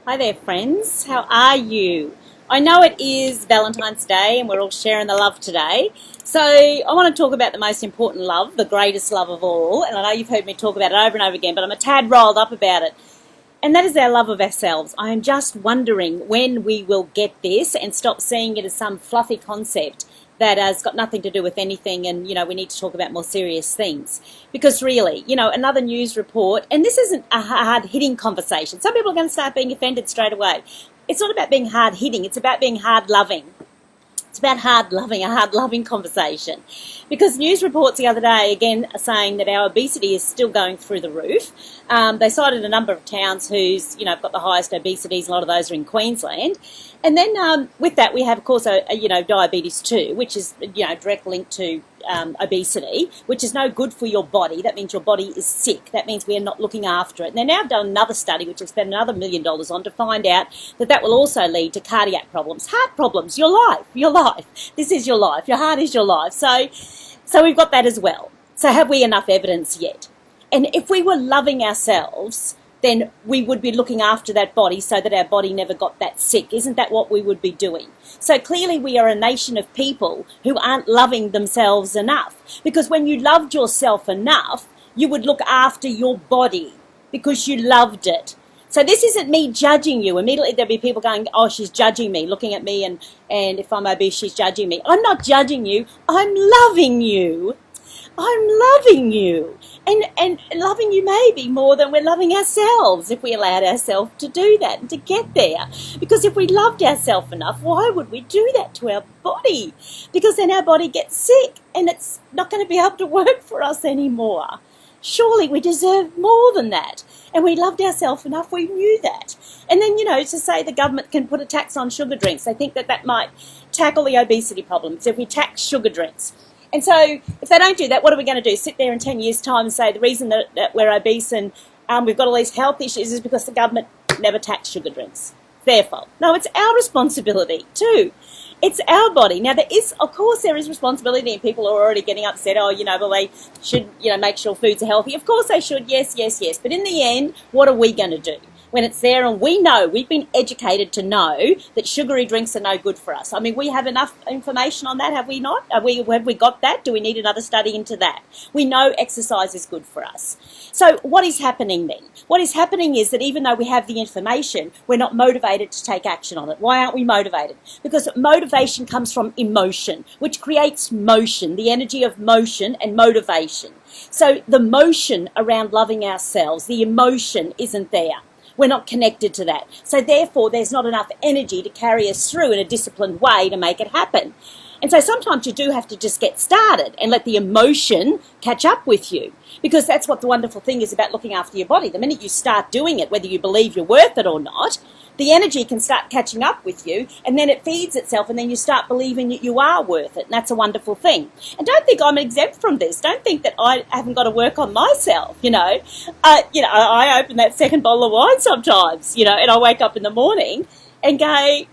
Hi there, friends. How are you? I know it is Valentine's Day and we're all sharing the love today. So I want to talk about the most important love, the greatest love of all. And I know you've heard me talk about it over and over again, but I'm a tad riled up about it. And that is our love of ourselves. I am just wondering when we will get this and stop seeing it as some fluffy concept that has got nothing to do with anything, and we need to talk about more serious things. Because really, another news report, and this isn't a hard-hitting conversation. Some people are going to start being offended straight away. It's not about being hard-hitting, it's about being hard-loving. It's about a hard-loving conversation. Because news reports the other day, again, are saying that our obesity is still going through the roof. They cited a number of towns who's, have got the highest obesities. A lot of those are in Queensland. And then with that, we have, of course, diabetes too, which is, direct link to obesity, which is no good for your body. That means your body is sick. That means we are not looking after it. And they've now done another study, which they've spent another $1 million on, to find out that will also lead to cardiac problems, heart problems, your life. This is your life. Your heart is your life. So we've got that as well. So have we enough evidence yet? And if we were loving ourselves, then we would be looking after that body so that our body never got that sick. Isn't that what we would be doing? So clearly we are a nation of people who aren't loving themselves enough. Because when you loved yourself enough, you would look after your body because you loved it. So this isn't me judging you. Immediately there'll be people going, oh, she's judging me, looking at me, and if I'm obese, she's judging me. I'm not judging you. I'm loving you. I'm loving you. And loving you maybe more than we're loving ourselves if we allowed ourselves to do that and to get there. Because if we loved ourselves enough, why would we do that to our body? Because then our body gets sick and it's not going to be able to work for us anymore. Surely we deserve more than that. And we loved ourselves enough, we knew that. And then, to say the government can put a tax on sugar drinks, they think that might tackle the obesity problems if we tax sugar drinks. And so if they don't do that, what are we going to do? Sit there in 10 years' time and say the reason that we're obese and we've got all these health issues is because the government never taxed sugar drinks. It's their fault. No, it's our responsibility too. It's our body. Now, of course there is responsibility, and people are already getting upset, well, they should, make sure foods are healthy. Of course they should, yes. But in the end, what are we going to do? When it's there, and we've been educated to know that sugary drinks are no good for us. I mean, we have enough information on that, have we not? Have we got that? Do we need another study into that? We know exercise is good for us. So what is happening then? What is happening is that even though we have the information, we're not motivated to take action on it. Why aren't we motivated? Because motivation comes from emotion, which creates motion, the energy of motion and motivation. So the motion around loving ourselves, the emotion isn't there. We're not connected to that. So therefore, there's not enough energy to carry us through in a disciplined way to make it happen. And so sometimes you do have to just get started and let the emotion catch up with you. Because that's what the wonderful thing is about looking after your body. The minute you start doing it, whether you believe you're worth it or not, the energy can start catching up with you, and then it feeds itself, and then you start believing that you are worth it, and that's a wonderful thing. And don't think I'm exempt from this. Don't think that I haven't got to work on myself, I open that second bottle of wine sometimes, and I wake up in the morning and go,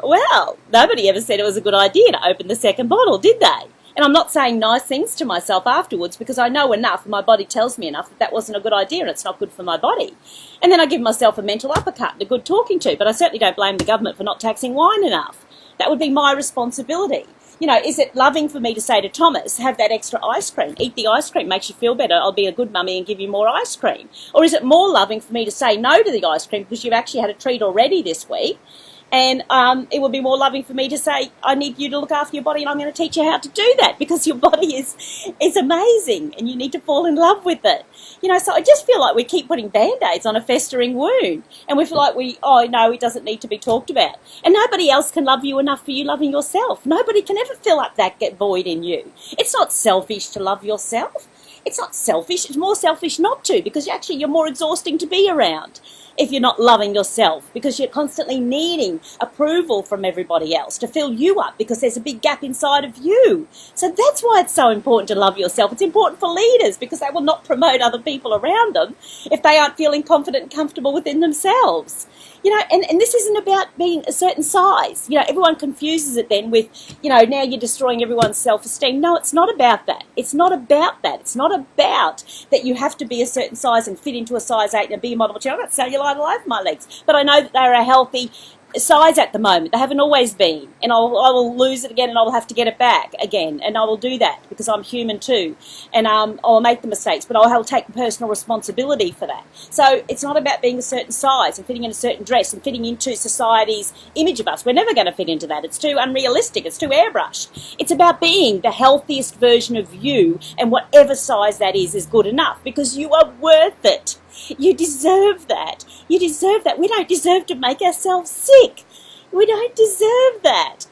well, nobody ever said it was a good idea to open the second bottle, did they? And I'm not saying nice things to myself afterwards because I know enough and my body tells me enough that wasn't a good idea and it's not good for my body. And then I give myself a mental uppercut and a good talking to, but I certainly don't blame the government for not taxing wine enough. That would be my responsibility. Is it loving for me to say to Thomas, have that extra ice cream, eat the ice cream, makes you feel better, I'll be a good mummy and give you more ice cream? Or is it more loving for me to say no to the ice cream because you've actually had a treat already this week? And it would be more loving for me to say, I need you to look after your body and I'm going to teach you how to do that because your body is amazing and you need to fall in love with it. So I just feel like we keep putting Band-Aids on a festering wound and we feel like it doesn't need to be talked about. And nobody else can love you enough for you loving yourself. Nobody can ever fill up that void in you. It's not selfish to love yourself. It's not selfish. It's more selfish not to because actually you're more exhausting to be around if you're not loving yourself because you're constantly needing approval from everybody else to fill you up because there's a big gap inside of you. So that's why it's so important to love yourself. It's important for leaders because they will not promote other people around them if they aren't feeling confident and comfortable within themselves. And this isn't about being a certain size. Everyone confuses it then with, now you're destroying everyone's self-esteem. No, it's not about that. It's not about that. It's not about that you have to be a certain size and fit into a size 8 and be a model. I'm not saying feel idolize my legs. But I know that they're a healthy size at the moment. They haven't always been, and I will lose it again, and I will have to get it back again, and I will do that because I'm human too, and I'll make the mistakes, but I'll take personal responsibility for that. So it's not about being a certain size and fitting in a certain dress and fitting into society's image of us. We're never going to fit into that. It's too unrealistic. It's too airbrushed. It's about being the healthiest version of you, and whatever size that is good enough, because you are worth it. You deserve that. You deserve that. We don't deserve to make ourselves sick. We don't deserve that.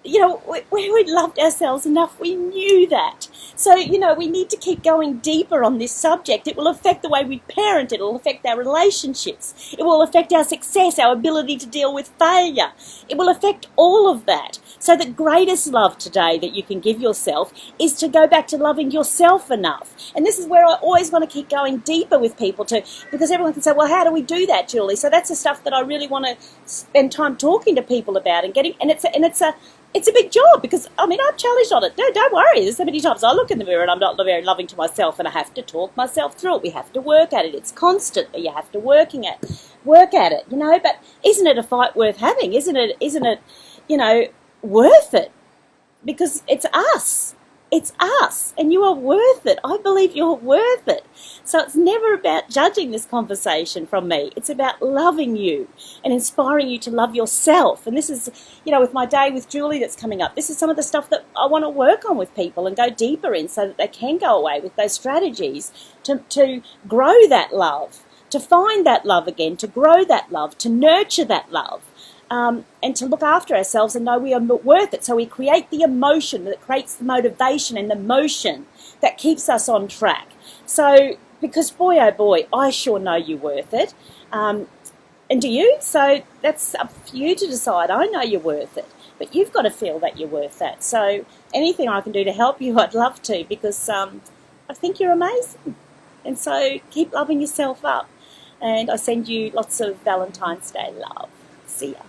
You know, we loved ourselves enough. We knew that. So, you know, we need to keep going deeper on this subject. It will affect the way we parent. It will affect our relationships. It will affect our success, our ability to deal with failure. It will affect all of that. So the greatest love today that you can give yourself is to go back to loving yourself enough. And this is where I always want to keep going deeper with people too, because everyone can say, well, how do we do that, Julie? So that's the stuff that I really want to spend time talking to people about and getting, and it's a big job, because, I mean, I'm challenged on it. Don't worry. There's so many times I look in the mirror and I'm not very loving to myself, and I have to talk myself through it. We have to work at it. It's constant, but you have to work at it, you know. But isn't it a fight worth having? Isn't it, you know, worth it? Because it's us. It's us, and you are worth it. I believe you're worth it. So it's never about judging this conversation from me. It's about loving you and inspiring you to love yourself. And this is, you know, with my day with Julie that's coming up, this is some of the stuff that I want to work on with people and go deeper in, so that they can go away with those strategies to grow that love, to find that love again, to grow that love, to nurture that love. And to look after ourselves and know we are worth it. So we create the emotion that creates the motivation and the motion that keeps us on track. So, because boy, oh boy, I sure know you're worth it. And do you? So that's up for you to decide. I know you're worth it, but you've got to feel that you're worth that. So anything I can do to help you, I'd love to, because I think you're amazing. And so keep loving yourself up. And I send you lots of Valentine's Day love. See ya.